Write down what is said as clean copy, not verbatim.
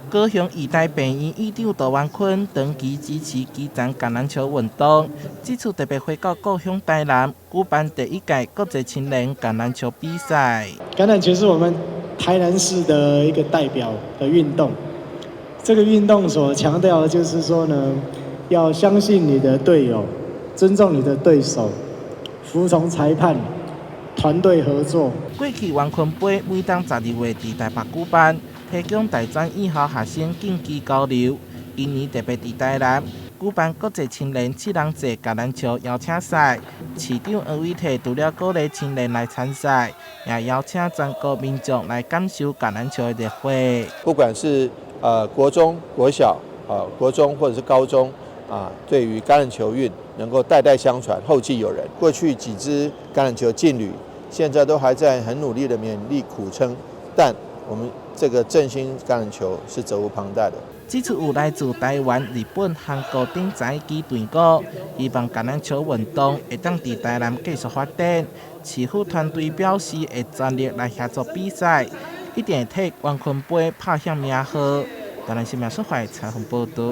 高雄医大病院院长杜万坤长期支持基层橄榄球运动，这次特别回到高雄台南，举办第1届国际青年橄榄球比赛。橄榄球是我们台南市的一个代表的运动。这个运动所强调的就是说呢，要相信你的队友，尊重你的对手，服从裁判，团队合作。过去万坤杯每当12月伫台北举办，提供大专以后学生竞技交流。今年特别伫台南举办国际青年7人制橄榄球邀请赛，市长黄伟綽除了鼓励青年来参赛，也邀请全国民众来感受橄榄球的热火。不管是国中、国小、国中或者是高中对于橄榄球运能够代代相传，后继有人。过去几支橄榄球劲旅，现在都还在很努力的勉力苦撑，但我们这个振兴橄榄球是责无旁贷的。这次有来自台湾、日本、韩国等10支队伍，希望橄榄球运动会当伫台南继续发展。市府团队表示会全力来协助比赛，一定会替万坤杯拍响名号。台南新闻社会采访报道。